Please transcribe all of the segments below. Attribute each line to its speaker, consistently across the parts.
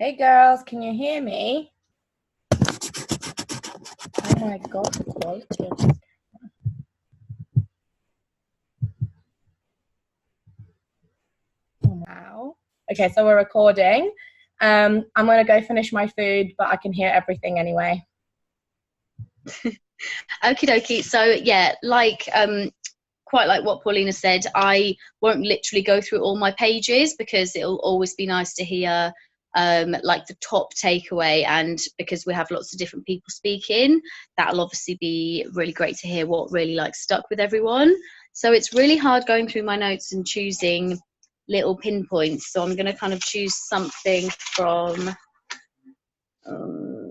Speaker 1: Hey girls, can you hear me? Oh my god, the quality of this. Wow. Okay, so we're recording. I'm gonna go finish my food, but I can hear everything anyway.
Speaker 2: Okie dokie. So yeah, quite like what Paulina said, I won't literally go through all my pages because it'll always be nice to hear like the top takeaway, and because we have lots of different people speaking, that'll obviously be really great to hear what really like stuck with everyone. So it's really hard going through my notes and choosing little pinpoints, so I'm going to kind of choose something from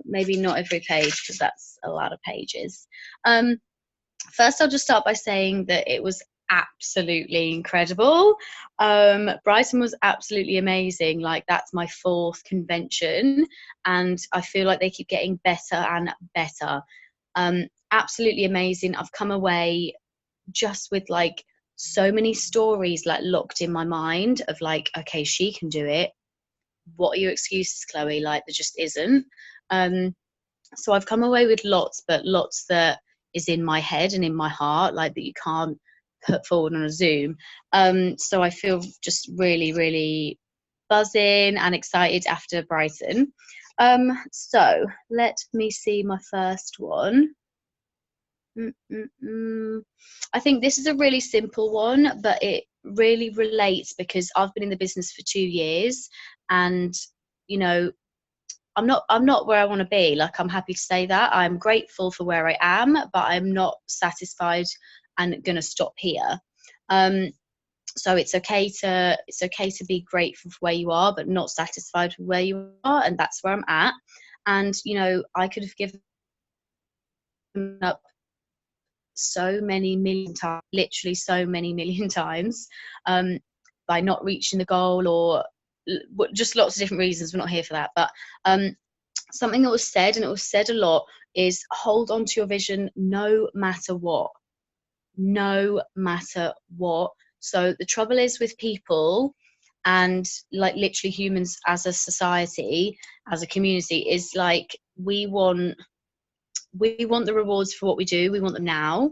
Speaker 2: maybe not every page because that's a lot of pages. First, I'll just start by saying that it was absolutely incredible. Brighton was absolutely amazing. Like, that's my 4th convention, and I feel like they keep getting better and better. Absolutely amazing. I've come away just with like so many stories like locked in my mind of like, okay, she can do it. What are your excuses, Chloe? Like, there just isn't. So I've come away with lots, but lots that is in my head and in my heart, like that you can't put forward on a Zoom. So I feel just really, really buzzing and excited after Brighton. So let me see my first one. I think this is a really simple one, but it really relates because I've been in the business for 2 years, and you know, I'm not where I want to be. Like, I'm happy to say that. I'm grateful for where I am, but I'm not satisfied and gonna stop here. So it's okay to be grateful for where you are, but not satisfied with where you are, and that's where I'm at. And I could have given up so many million times, literally so many million times, by not reaching the goal, or just lots of different reasons. We're not here for that, but something that was said, and it was said a lot, is hold on to your vision no matter what. No matter what. So the trouble is with people, and like literally humans as a society, as a community, is like we want the rewards for what we do. We want them now.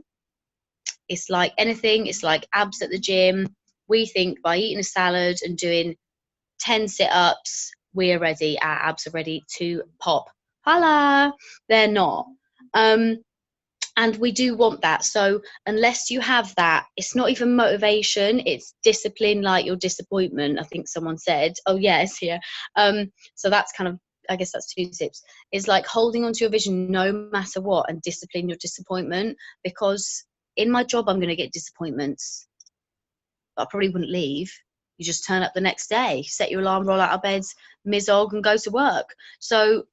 Speaker 2: It's like anything. It's like abs at the gym. We think by eating a salad and doing 10 sit-ups, we're ready. Our abs are ready to pop. Holla! They're not. And we do want that. So unless you have that, it's not even motivation, it's discipline, like your disappointment, I think someone said. Oh, yes, yeah. So that's kind of, I guess that's 2 tips. Is like holding on to your vision no matter what, and discipline your disappointment. Because in my job, I'm going to get disappointments, but I probably wouldn't leave. You just turn up the next day, set your alarm, roll out of bed, mizzog, and go to work. So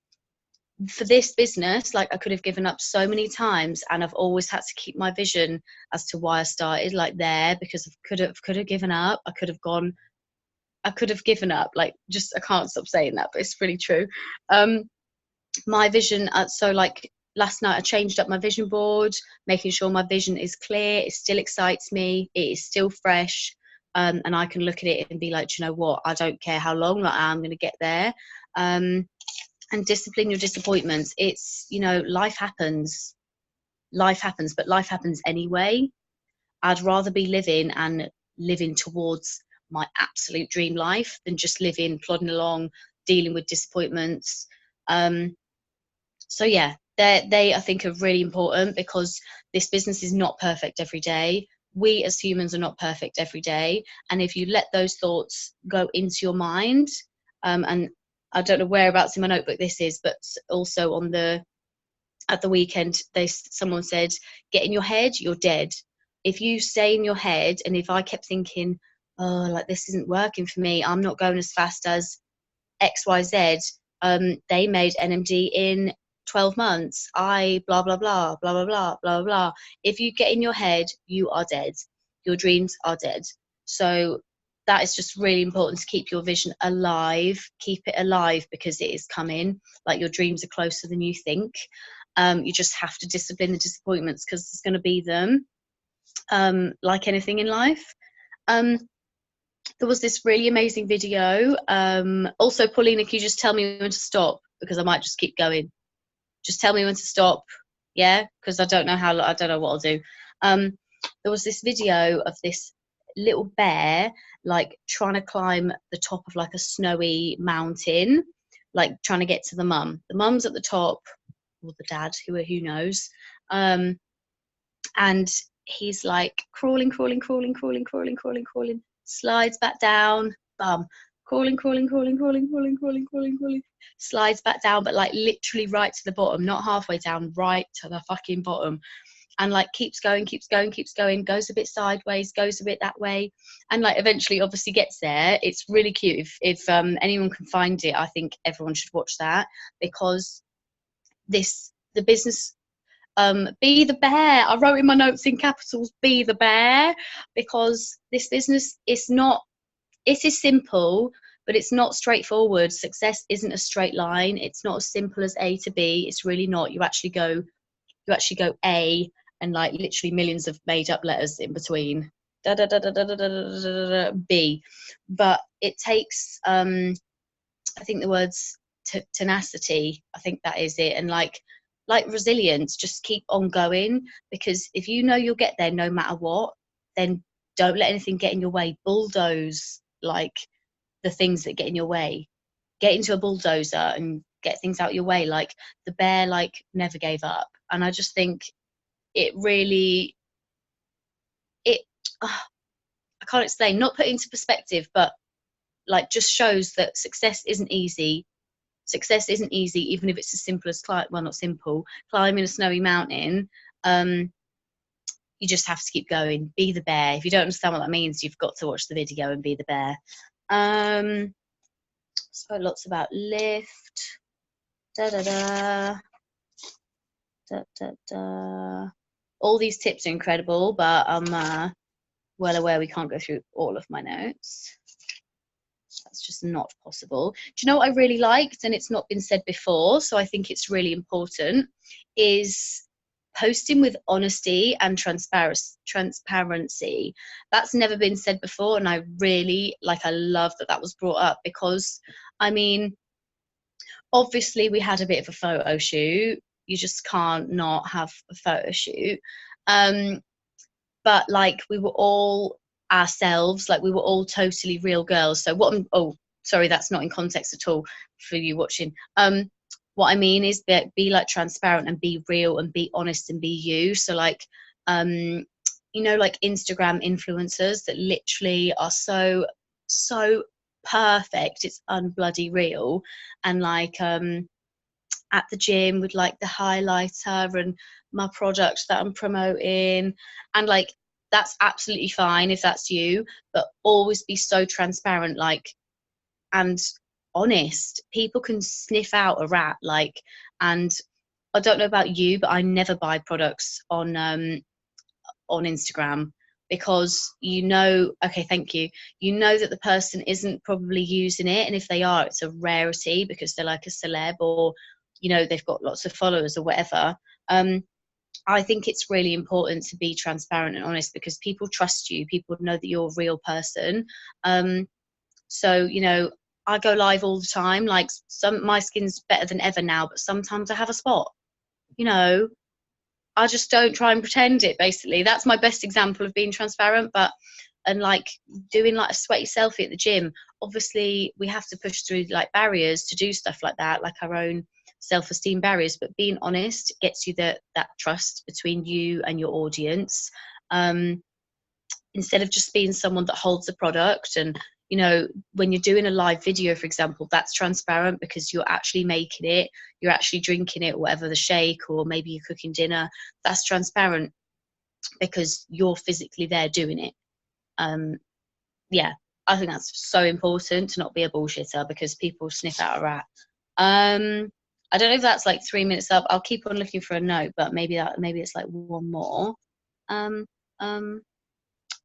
Speaker 2: for this business, like, I could have given up so many times, and I've always had to keep my vision as to why I started, like, there, because I could have given up. I could have given up, like, just, I can't stop saying that, but it's really true. My vision, so like last night I changed up my vision board, making sure my vision is clear. It still excites me, it is still fresh, and I can look at it and be like, you know what, I don't care how long, like, I'm going to get there. And discipline your disappointments. It's, life happens, but life happens anyway. I'd rather be living towards my absolute dream life than just plodding along, dealing with disappointments. So yeah, they I think are really important, because this business is not perfect every day. We as humans are not perfect every day, and if you let those thoughts go into your mind, and I don't know whereabouts in my notebook this is, but also at the weekend, someone said, get in your head, you're dead. If you stay in your head, and if I kept thinking, oh, like, this isn't working for me, I'm not going as fast as XYZ, they made NMD in 12 months. Blah, blah, blah, blah, blah, blah, blah, blah. If you get in your head, you are dead. Your dreams are dead. So that is just really important, to keep your vision alive. Keep it alive, because it is coming. Like, your dreams are closer than you think. You just have to discipline the disappointments, because there's going to be them, like anything in life. there was this really amazing video. Also, Paulina, can you just tell me when to stop, because I might just keep going. Just tell me when to stop, yeah, because I don't know what I'll do. There was this video of this little bear like trying to climb the top of like a snowy mountain, like trying to get to the mum. The mum's at the top, or the dad, who knows. And he's like crawling, slides back down, bum, crawling, slides back down, but like literally right to the bottom, not halfway down, right to the fucking bottom. And like keeps going, goes a bit sideways, goes a bit that way, and like eventually obviously gets there. It's really cute. If anyone can find it, I think everyone should watch that, because the business, be the bear. I wrote in my notes in capitals, be the bear, because this business is simple, but it's not straightforward. Success isn't a straight line. It's not as simple as A to B. It's really not. You actually go A, and like literally millions of made up letters in between, B. But it takes, I think the words tenacity, I think that is it, and like resilience. Just keep on going, because if you know you'll get there no matter what, then don't let anything get in your way. Bulldoze like the things that get in your way. Get into a bulldozer and get things out your way. Like the bear like never gave up. And I just think it really, I can't explain, not put into perspective, but like just shows that success isn't easy, even if it's as simple as not simple, climbing a snowy mountain. You just have to keep going. Be the bear. If you don't understand what that means, you've got to watch the video and be the bear. Spoke lots about lift. All these tips are incredible, but I'm well aware we can't go through all of my notes. That's just not possible. Do you know what I really liked, and it's not been said before, so I think it's really important, is posting with honesty and transparency. That's never been said before, and I really I love that was brought up, because I mean, obviously we had a bit of a photo shoot. You just can't not have a photo shoot. But like we were all ourselves, like we were all totally real girls. So sorry, that's not in context at all for you watching. What I mean is that be like transparent and be real and be honest and be you. So like, like Instagram influencers that literally are so perfect, it's unbloody real. And like, at the gym with like the highlighter and my product that I'm promoting, and like that's absolutely fine if that's you, but always be so transparent, like, and honest. People can sniff out a rat, like, and I don't know about you, but I never buy products on Instagram, because okay, thank you, that the person isn't probably using it, and if they are, it's a rarity because they're like a celeb, or they've got lots of followers or whatever. I think it's really important to be transparent and honest, because people trust you. People know that you're a real person. So I go live all the time. Like my skin's better than ever now, but sometimes I have a spot. I just don't try and pretend it. Basically, that's my best example of being transparent. And like doing like a sweaty selfie at the gym. Obviously, we have to push through like barriers to do stuff like that, like our own self-esteem barriers, but being honest gets you that trust between you and your audience, instead of just being someone that holds the product. And when you're doing a live video, for example, that's transparent because you're actually making it, you're actually drinking it, whatever the shake, or maybe you're cooking dinner. That's transparent because you're physically there doing it. Yeah, I think that's so important, to not be a bullshitter, because people sniff out a rat. I don't know if that's like 3 minutes up. I'll keep on looking for a note, but maybe it's like one more.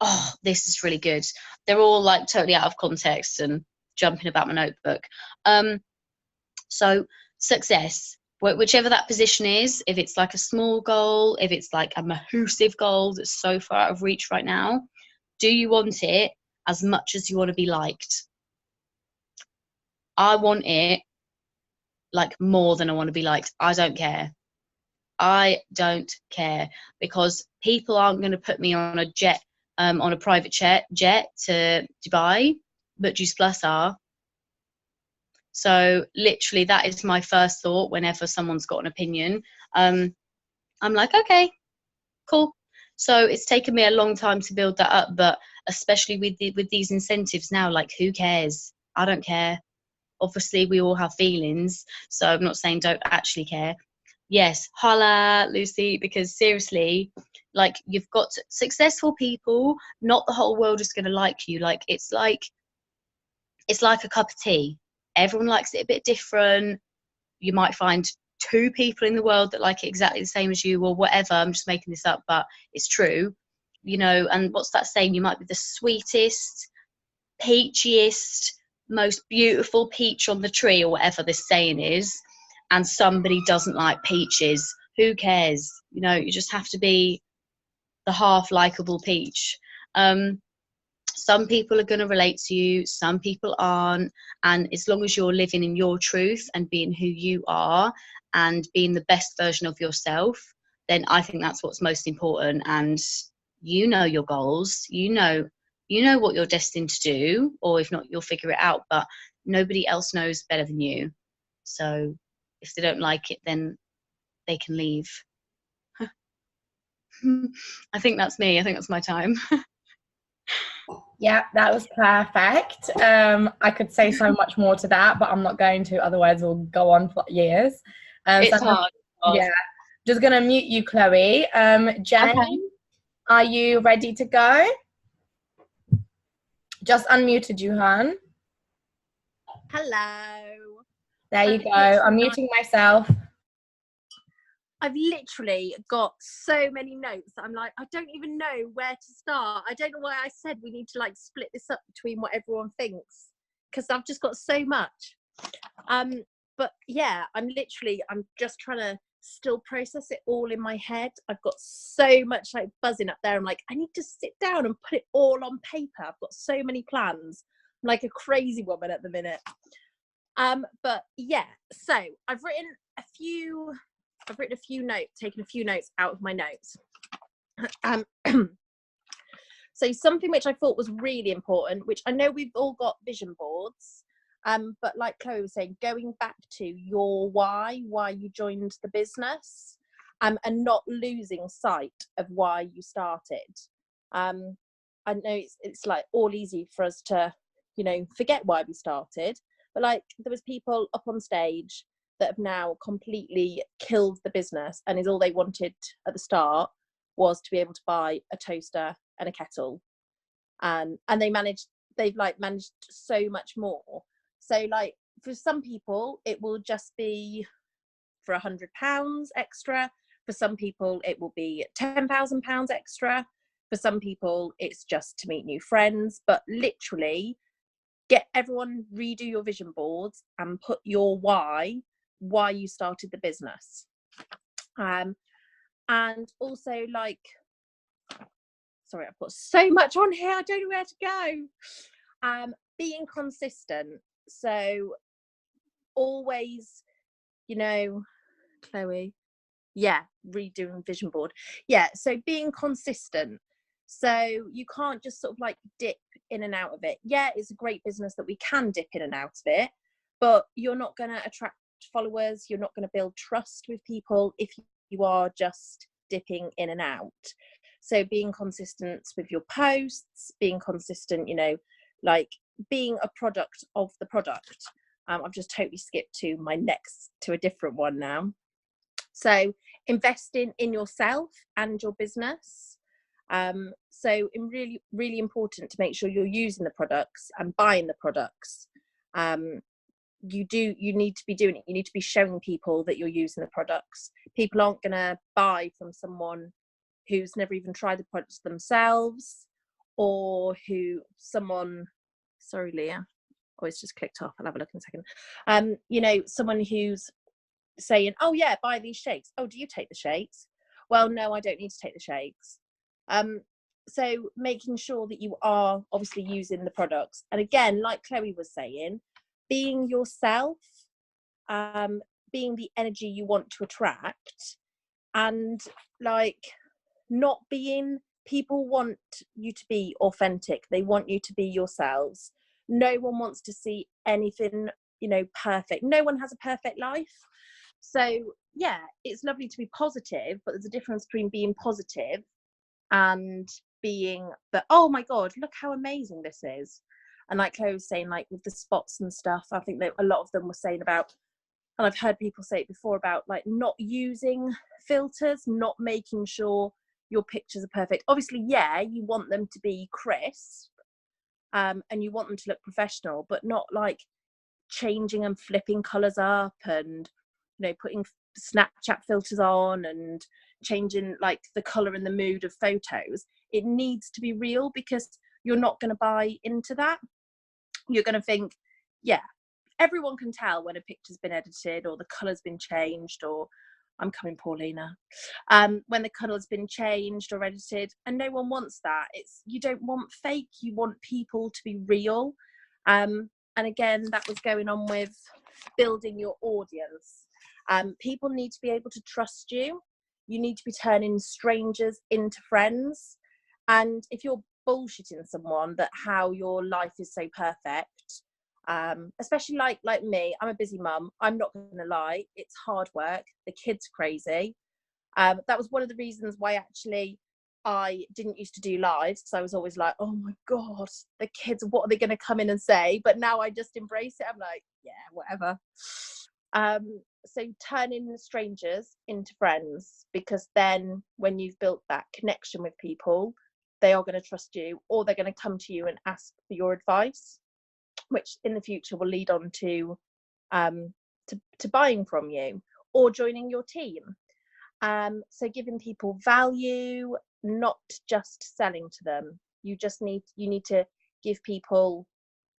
Speaker 2: Oh, this is really good. They're all like totally out of context and jumping about my notebook. So success, whichever that position is, if it's like a small goal, if it's like a massive goal that's so far out of reach right now, do you want it? as much as you want to be liked. I want it like more than I want to be liked. I don't care. I don't care, because people aren't going to put me on a jet, on a private jet to Dubai, but Juice Plus are. So literally, that is my first thought whenever someone's got an opinion. I'm like, okay, cool. So it's taken me a long time to build that up, but especially with these incentives now, like, who cares? I don't care. Obviously, we all have feelings, so I'm not saying don't actually care. Yes, holla, Lucy, because seriously, like, you've got successful people. Not the whole world is going to like you. Like, it's like a cup of tea. Everyone likes it a bit different. You might find 2 people in the world that like it exactly the same as you, or whatever. I'm just making this up, but it's true, you know. And what's that saying? You might be the sweetest, peachiest, most beautiful peach on the tree, or whatever this saying is, and somebody doesn't like peaches. Who cares? You know, you just have to be the half likable peach. Some people are going to relate to you, some people aren't, and as long as you're living in your truth and being who you are and being the best version of yourself, then I think that's what's most important. And you know your goals, you know what you're destined to do, or if not, you'll figure it out, but nobody else knows better than you. So if they don't like it, then they can leave. I think that's me. I think that's my time.
Speaker 1: Yeah, that was perfect. I could say so much more to that, but I'm not going to, otherwise we'll go on for years.
Speaker 2: It's
Speaker 1: so
Speaker 2: hard.
Speaker 1: Yeah, just gonna mute you, Chloe. Jane,
Speaker 2: Okay.
Speaker 1: are you ready to go? Just unmuted you, hon.
Speaker 3: Hello.
Speaker 1: There you go. I'm muting myself.
Speaker 3: I've literally got so many notes. I'm like, I don't even know where to start. I don't know why I said we need to like split this up between what everyone thinks, because I've just got so much. But yeah, I'm just trying to still process it all in my head. I've got so much like buzzing up there. I'm like, I need to sit down and put it all on paper. I've got so many plans. I'm like a crazy woman at the minute. But yeah, so I've written a few notes, taken a few notes out of my notes. So something which I thought was really important, which I know we've all got vision boards, but like Chloe was saying, going back to your why you joined the business, and not losing sight of why you started. I know it's like all easy for us to, you know, forget why we started, but like there was people up on stage that have now completely killed the business, and is all they wanted at the start was to be able to buy a toaster and a kettle, and they've managed so much more. So like for some people it will just be for £100 extra, for some people it will be £10,000 extra, for some people it's just to meet new friends. But literally get everyone, redo your vision boards and put your why you started the business. And also, like, sorry, I've got so much on here, I don't know where to go. Being consistent. So always, you know, Chloe, yeah, redoing vision board. Yeah, so being consistent. So you can't just sort of like dip in and out of it. Yeah, it's a great business that we can dip in and out of it, but you're not going to attract followers, you're not going to build trust with people if you are just dipping in and out. So being consistent with your posts, being consistent, you know, like being a product of the product. I've just totally skipped to a different one now. So investing in yourself and your business. So really, really important to make sure you're using the products and buying the products. You need to be doing it. You need to be showing people that you're using the products. People aren't going to buy from someone who's never even tried the products themselves, or sorry, Leah. Oh, it's just clicked off. I'll have a look in a second. You know, someone who's saying, oh yeah, buy these shakes. Oh, do you take the shakes? Well, no, I don't need to take the shakes. so making sure that you are obviously using the products, and again, like Chloe was saying, being yourself, being the energy you want to attract, and like not being, people want you to be authentic, they want you to be yourselves. No one wants to see anything, perfect. No one has a perfect life. So yeah, it's lovely to be positive, but there's a difference between being positive and being that, oh my god, look how amazing this is. And like Chloe was saying, like with the spots and stuff, I think that a lot of them were saying about, and I've heard people say it before, about like not using filters, not making sure your pictures are perfect. Obviously, yeah, you want them to be crisp, and you want them to look professional, but not like changing and flipping colours up, and putting Snapchat filters on and changing like the colour and the mood of photos. It needs to be real, because you're not going to buy into that. You're going to think, yeah, everyone can tell when a picture's been edited or the colour's been changed, or I'm coming, Paulina. When the colour's been changed or edited, and no one wants that. You don't want fake, you want people to be real. And again, that was going on with building your audience. People need to be able to trust you. You need to be turning strangers into friends. And if you're bullshitting someone that how your life is so perfect, especially like me, I'm a busy mum, I'm not gonna lie, it's hard work, the kid's crazy. That was one of the reasons why actually I didn't used to do lives, because I was always like, oh my god, the kids, what are they going to come in and say? But now I just embrace it. I'm like, yeah, whatever. So turning strangers into friends, because then when you've built that connection with people, they are going to trust you, or they're going to come to you and ask for your advice, which in the future will lead on to buying from you or joining your team. So giving people value, not just selling to them. You need to give people,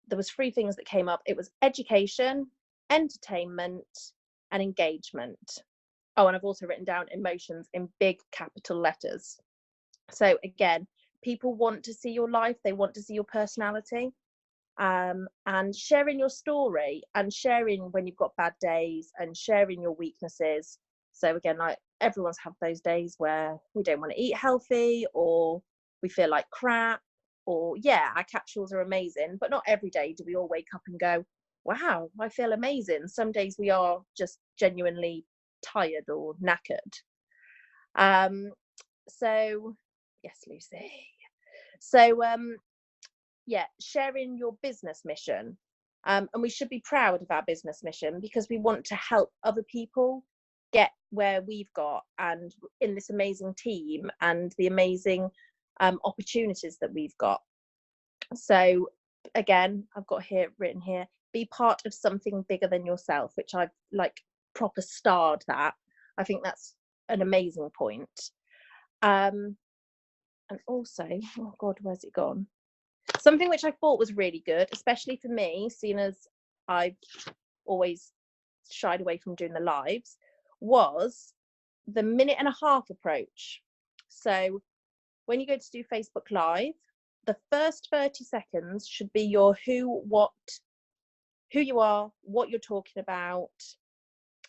Speaker 3: there was 3 things that came up. It was education, entertainment, and engagement. Oh, and I've also written down emotions in big capital letters. So again, people want to see your life, they want to see your personality. And sharing your story, and sharing when you've got bad days, and sharing your weaknesses. So again, like everyone's have those days where we don't want to eat healthy, or we feel like crap, or yeah, our capsules are amazing, but not every day do we all wake up and go, wow, I feel amazing. Some days we are just genuinely tired or knackered. So yes, Lucy. So yeah, sharing your business mission. And we should be proud of our business mission, because we want to help other people get where we've got, and in this amazing team, and the amazing opportunities that we've got. So again, I've got here written here, be part of something bigger than yourself, which I've like proper starred that. I think that's an amazing point. And also, oh god, where's it gone? Something which I thought was really good, especially for me, seeing as I've always shied away from doing the lives, was the 1.5-minute approach. So when you go to do Facebook Live, the first 30 seconds should be your who you are, what you're talking about.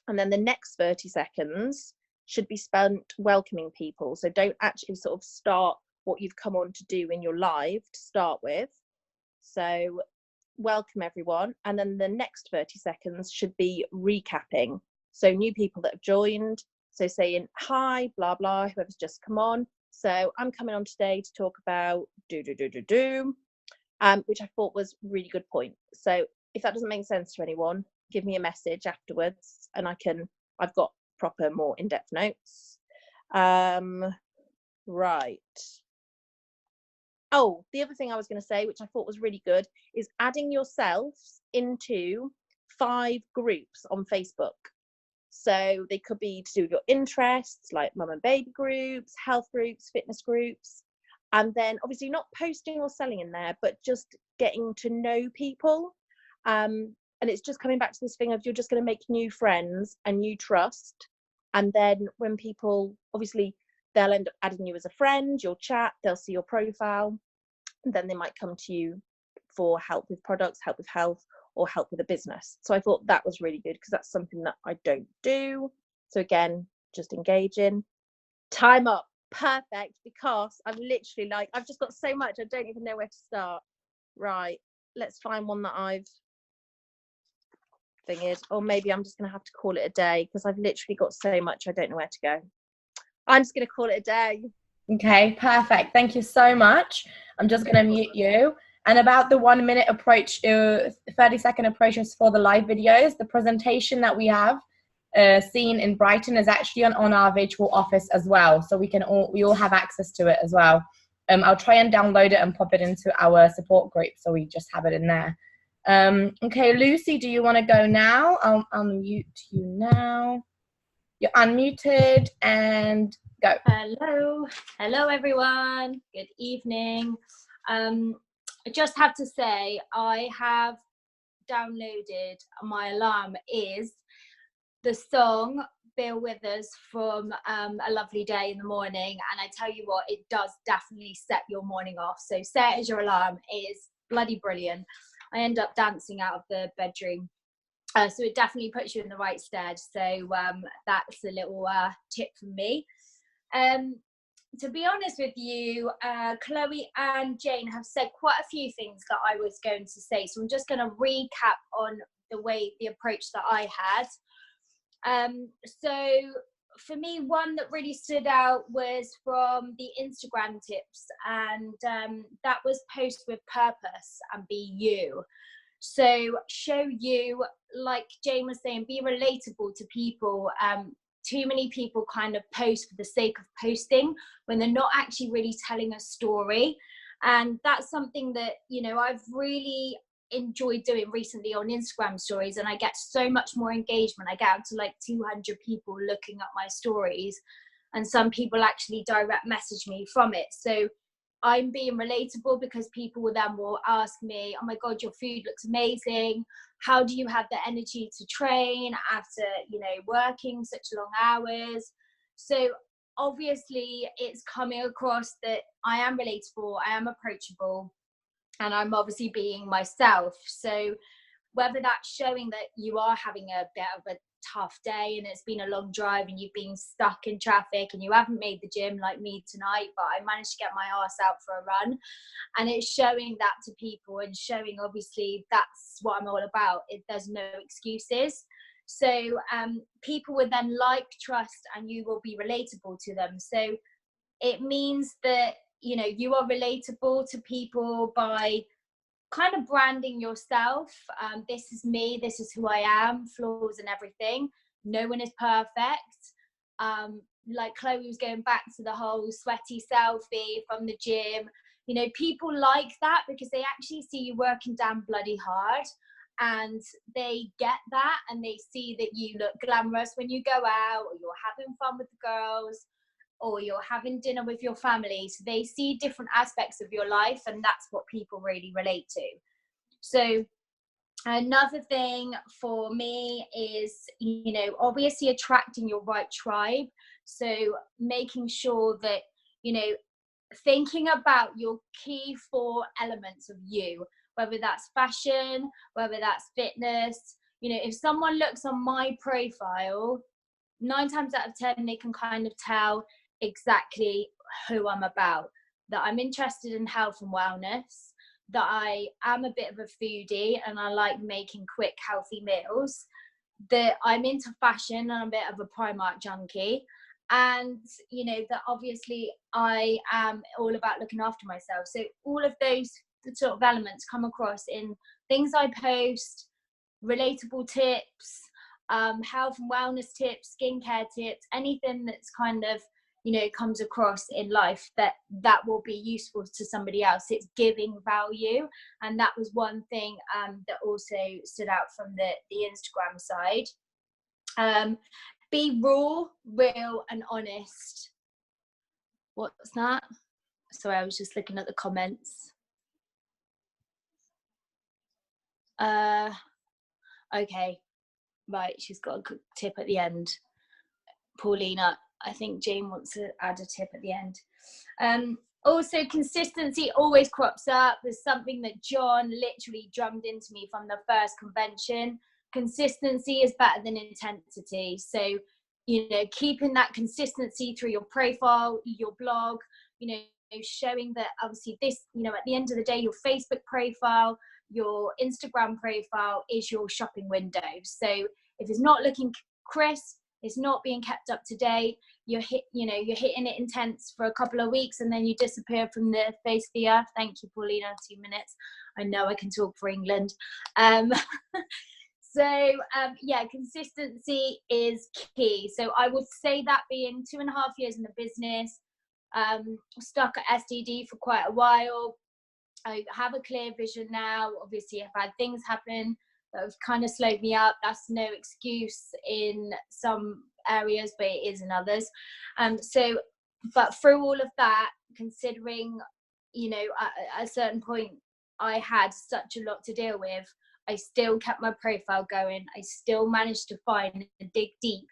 Speaker 3: And then the next 30 seconds should be spent welcoming people. So don't actually sort of start what you've come on to do in your live to start with. So welcome everyone, and then the next 30 seconds should be recapping. So new people that have joined, so saying hi, blah blah, whoever's just come on. So I'm coming on today to talk about which I thought was really good point. So if that doesn't make sense to anyone, give me a message afterwards, and I've got proper more in-depth notes. Right. Oh, the other thing I was going to say, which I thought was really good, is adding yourselves into 5 groups on Facebook. So they could be to do with your interests, like mum and baby groups, health groups, fitness groups. And then obviously not posting or selling in there, but just getting to know people. And it's just coming back to this thing of, you're just going to make new friends and new trust. And then when people, obviously, they'll end up adding you as a friend, you'll chat, they'll see your profile, and then they might come to you for help with products, help with health, or help with a business. So I thought that was really good because that's something that I don't do. So again, just engaging. Time up. Perfect, because I'm literally like, I've just got so much, I don't even know where to start. Right, let's find one that I've thingied, or maybe I'm just gonna have to call it a day because I've literally got so much I don't know where to go. I'm just gonna call it a day.
Speaker 1: Okay, perfect. Thank you so much. I'm just gonna mute you. And about the 1 minute approach, 30-second approaches for the live videos, the presentation that we have seen in Brighton is actually on our virtual office as well, so we all have access to it as well. I'll try and download it and pop it into our support group so we just have it in there. Okay, Lucy, do you want to go now? I'll unmute you now. You're unmuted, and go.
Speaker 4: Hello everyone, good evening. I just have to say I have downloaded, my alarm is the song Bill Withers from A Lovely Day in the Morning, and I tell you what, it does definitely set your morning off. So set it as your alarm. It is bloody brilliant. I end up dancing out of the bedroom, so it definitely puts you in the right stead. So that's a little tip from me. To be honest with you, Chloe and Jane have said quite a few things that I was going to say, so I'm just going to recap on the approach that I had. So for me, one that really stood out was from the Instagram tips, and that was post with purpose and be you. So show you, like Jane was saying, be relatable to people. Too many people kind of post for the sake of posting when they're not actually really telling a story. And that's something that, you know, I've really enjoyed doing recently on Instagram stories, and I get so much more engagement. I get up to like 200 people looking at my stories, and some people actually direct message me from it. So I'm being relatable because people will ask me, oh my God, your food looks amazing. How do you have the energy to train after, you know, working such long hours? So obviously it's coming across that I am relatable, I am approachable, and I'm obviously being myself. So whether that's showing that you are having a bit of a tough day and it's been a long drive and you've been stuck in traffic and you haven't made the gym like me tonight, but I managed to get my ass out for a run, and it's showing that to people and showing obviously that's what I'm all about. There's no excuses. So people will then like, trust, and you will be relatable to them. So it means that, you know, you are relatable to people by kind of branding yourself. This is me, this is who I am, flaws and everything. No one is perfect. Like Chloe was going back to the whole sweaty selfie from the gym. You know, people like that because they actually see you working damn bloody hard, and they get that, and they see that you look glamorous when you go out, or you're having fun with the girls, or you're having dinner with your family. So they see different aspects of your life, and that's what people really relate to. So another thing for me is, you know, obviously attracting your right tribe. So making sure that, you know, thinking about your key 4 elements of you, whether that's fashion, whether that's fitness. You know, if someone looks on my profile, 9 times out of 10, they can kind of tell exactly who I'm about, that I'm interested in health and wellness, that I am a bit of a foodie and I like making quick, healthy meals, that I'm into fashion and I'm a bit of a Primark junkie, and, you know, that obviously I am all about looking after myself. So all of those sort of elements come across in things I post, relatable tips, health and wellness tips, skincare tips, anything that's kind of, you know, comes across in life that will be useful to somebody else. It's giving value, and that was one thing that also stood out from the Instagram side. Be raw, real, and honest. What's that? Sorry, I was just looking at the comments. Okay, right, she's got a good tip at the end. Paulina, I think Jane wants to add a tip at the end. Also, consistency always crops up. There's something that John literally drummed into me from the first convention. Consistency is better than intensity. So, you know, keeping that consistency through your profile, your blog, you know, showing that obviously this, you know, at the end of the day, your Facebook profile, your Instagram profile is your shopping window. So if it's not looking crisp, it's not being kept up to date, you're hitting it intense for a couple of weeks and then you disappear from the face of the earth. Thank you, Paulina, 2 minutes. I know I can talk for England. Yeah, consistency is key. So I would say that being 2.5 years in the business, stuck at SDD for quite a while. I have a clear vision now. Obviously, I've had things happen that have kind of slowed me up. That's no excuse in some areas, but it is in others. But through all of that, considering, you know, at a certain point, I had such a lot to deal with, I still kept my profile going. I still managed to find and dig deep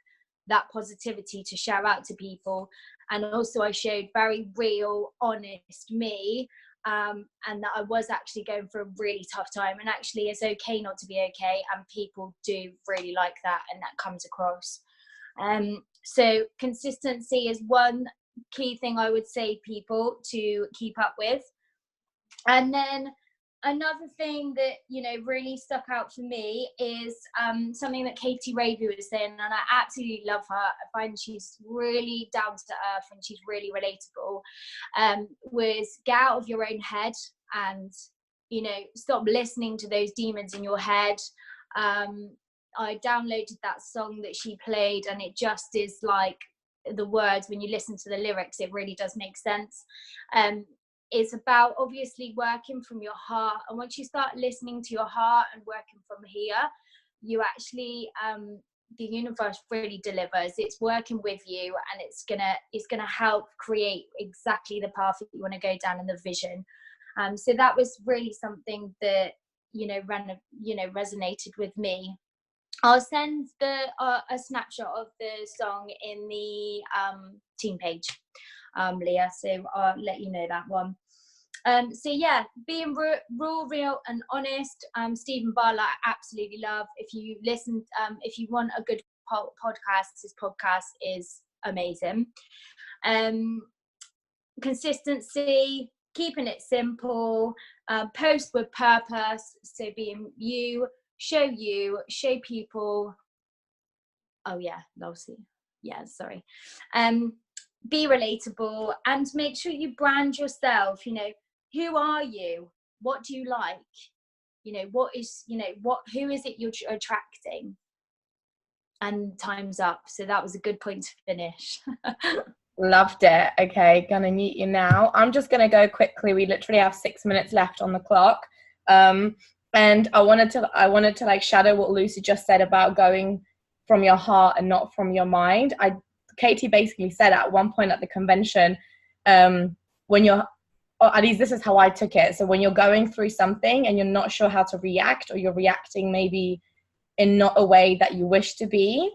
Speaker 4: that positivity to share out to people. And also I showed very real, honest me, and that I was actually going through a really tough time. And actually it's okay not to be okay. And people do really like that, and that comes across. So consistency is one key thing I would say people to keep up with. And then another thing that, you know, really stuck out for me is something that Katie Raby was saying, and I absolutely love her. I find she's really down to earth and she's really relatable. Was get out of your own head and, you know, stop listening to those demons in your head. I downloaded that song that she played, and it just is like the words, when you listen to the lyrics, it really does make sense. It's about obviously working from your heart, and once you start listening to your heart and working from here, you actually the universe really delivers. It's working with you, and it's gonna help create exactly the path that you want to go down in the vision. So that was really something that, you know, resonated with me. I'll send a snapshot of the song in the team page, Leah, so I'll let you know that one. So yeah, being raw, real and honest. Stephen Bartlett, I absolutely love. If you listen, if you want a good podcast, his podcast is amazing. Consistency, keeping it simple, post with purpose. So being you, show people. Oh yeah, Lossie. Yeah, sorry. Be relatable and make sure you brand yourself. You know, who are you? What do you like? You know, what is, you know, who is it you're attracting? And time's up. So that was a good point to finish.
Speaker 1: Loved it. Okay, gonna mute you now. I'm just gonna go quickly. We literally have 6 minutes left on the clock. And I wanted to like shadow what Lucy just said about going from your heart and not from your mind. Katie basically said at one point at the convention, when you're, or at least this is how I took it. So when you're going through something and you're not sure how to react, or you're reacting maybe in not a way that you wish to be.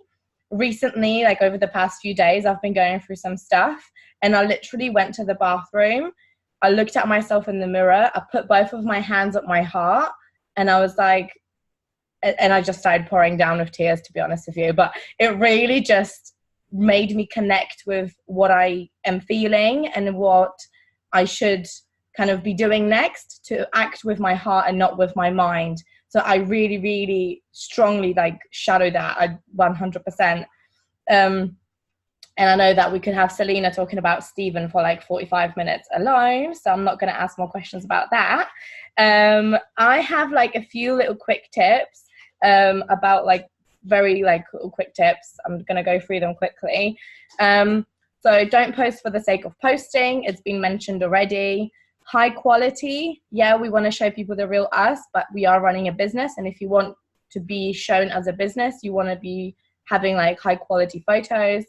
Speaker 1: Recently, like over the past few days, I've been going through some stuff, and I literally went to the bathroom. I looked at myself in the mirror. I put both of my hands at my heart, and I was like, and I just started pouring down with tears, to be honest with you. But it really just made me connect with what I am feeling and what I should kind of be doing next, to act with my heart and not with my mind. So I really, really strongly like shadow that 100%. And I know that we could have Selena talking about Stephen for like 45 minutes alone, so I'm not going to ask more questions about that. I have like a few little quick tips about like very like quick tips. I'm going to go through them quickly. So don't post for the sake of posting. It's been mentioned already. High quality. Yeah, we want to show people the real us, but we are running a business. And if you want to be shown as a business, you want to be having like high quality photos.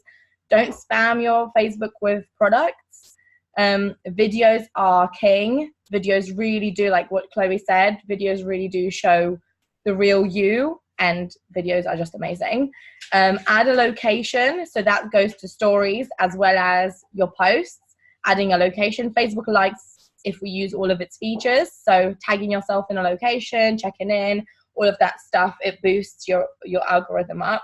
Speaker 1: Don't spam your Facebook with products. Videos are king. Videos really do, like what Chloe said, videos really do show the real you. and videos are just amazing. Add a location, so that goes to stories as well as your posts. Adding a location, Facebook likes if we use all of its features, so tagging yourself in a location, checking in, all of that stuff, it boosts your algorithm up.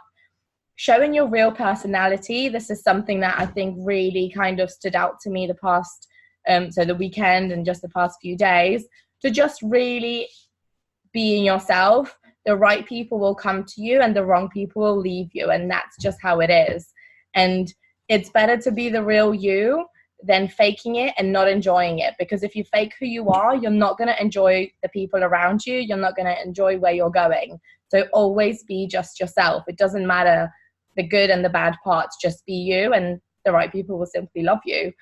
Speaker 1: Showing your real personality, this is something that I think really kind of stood out to me the past, so the weekend and just the past few days, to just really being yourself. The right people will come to you and the wrong people will leave you, and that's just how it is. And it's better to be the real you than faking it and not enjoying it, because if you fake who you are, you're not going to enjoy the people around you, you're not going to enjoy where you're going. So always be just yourself. It doesn't matter the good and the bad parts, just be you, and the right people will simply love you.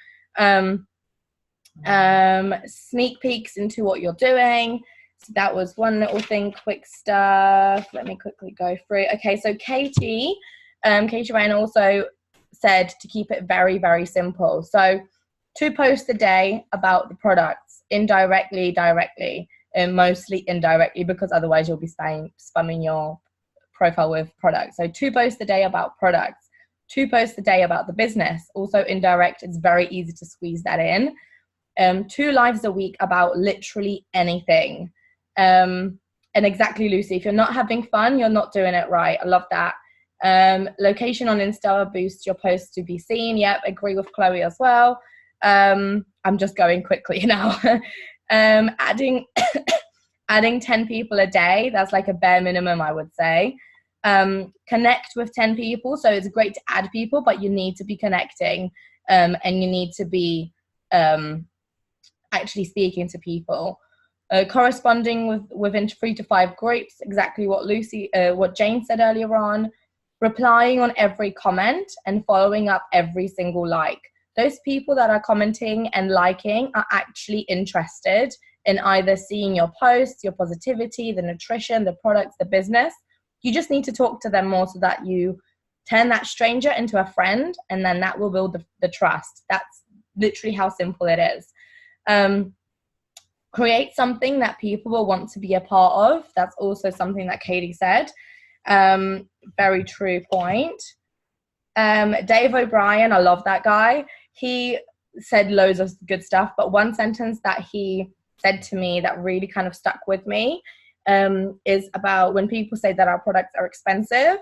Speaker 1: Sneak peeks into what you're doing. So that was one little thing. Quick stuff, let me quickly go through. Okay, so Katie Ryan also said to keep it very, very simple. So 2 posts a day about the products, indirectly, directly, and mostly indirectly, because otherwise you'll be spamming your profile with products. So 2 posts a day about products, 2 posts a day about the business, also indirect. It's very easy to squeeze that in. 2 lives a week about literally anything. And exactly, Lucy, if you're not having fun, you're not doing it right. I love that. Location on Insta boosts your posts to be seen. Yep, agree with Chloe as well. I'm just going quickly now. Adding 10 people a day, that's like a bare minimum, I would say. Connect with 10 people. So it's great to add people, but you need to be connecting, and you need to be actually speaking to people. Corresponding within 3 to 5 groups, exactly what Jane said earlier on. Replying on every comment and following up every single like. Those people that are commenting and liking are actually interested in either seeing your posts, your positivity, the nutrition, the products, the business. You just need to talk to them more so that you turn that stranger into a friend, and then that will build the trust. That's literally how simple it is. Create something that people will want to be a part of. That's also something that Katie said. Very true point. Dave O'Brien, I love that guy. He said loads of good stuff, but one sentence that he said to me that really kind of stuck with me is about when people say that our products are expensive.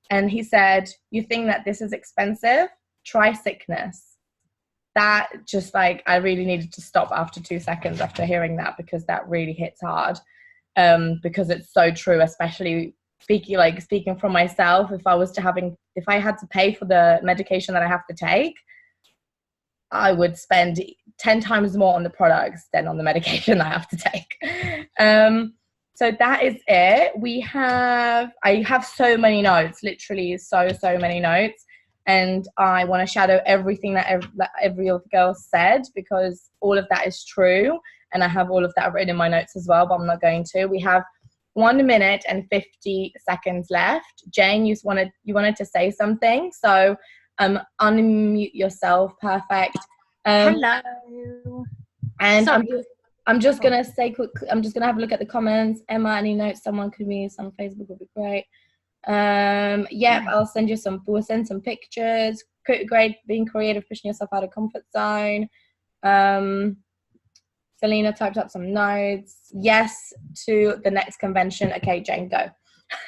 Speaker 1: And he said, you think that this is expensive? Try sickness. That just like, I really needed to stop after 2 seconds after hearing that, because that really hits hard, because it's so true, especially speaking from myself. If I had to pay for the medication that I have to take, I would spend 10 times more on the products than on the medication I have to take. So that is it. I have so many notes, literally so many notes. And I want to shadow everything that every other girl said, because all of that is true. And I have all of that written in my notes as well, but I'm not going to. We have 1 minute and 50 seconds left. Jane, you wanted to say something. So unmute yourself. Perfect.
Speaker 3: Hello.
Speaker 1: And
Speaker 3: Sorry.
Speaker 1: I'm just going to say quickly, I'm just going to have a look at the comments. Emma, any notes someone could use on Facebook would be great. We'll send some pictures. Great, being creative, pushing yourself out of comfort zone. Selena typed up some notes. Yes to the next convention. Okay, Jane, go.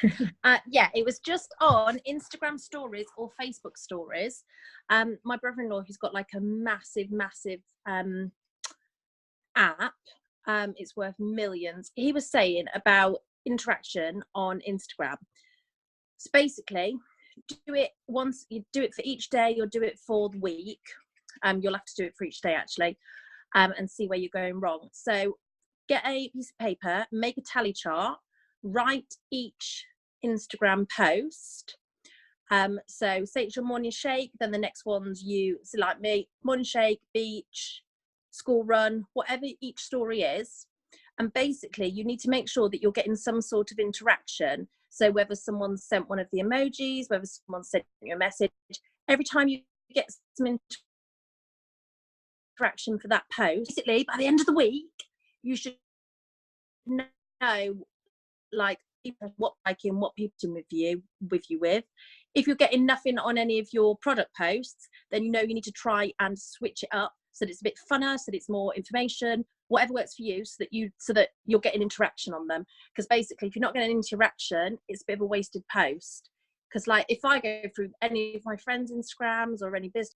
Speaker 3: It was just on Instagram stories or Facebook stories. My brother-in-law, who's got like a massive app, it's worth millions. He was saying about interaction on Instagram. So basically, do it once. You do it for each day, or do it for the week. You'll have to do it for each day actually, and see where you're going wrong. So get a piece of paper, make a tally chart, write each Instagram post. So say it's your morning shake, then the next one's so like me, morning shake, beach, school run, whatever each story is. And basically you need to make sure that you're getting some sort of interaction. So whether someone sent one of the emojis, whether someone sent you a message, every time you get some interaction for that post, basically by the end of the week, you should know like what liking, what people doing with you with. If you're getting nothing on any of your product posts, then you know you need to try and switch it up so that it's a bit funner, so that it's more information, whatever works for you, so that you're getting interaction on them. Because basically, if you're not getting interaction, it's a bit of a wasted post. Because like if I go through any of my friends' Instagrams or any business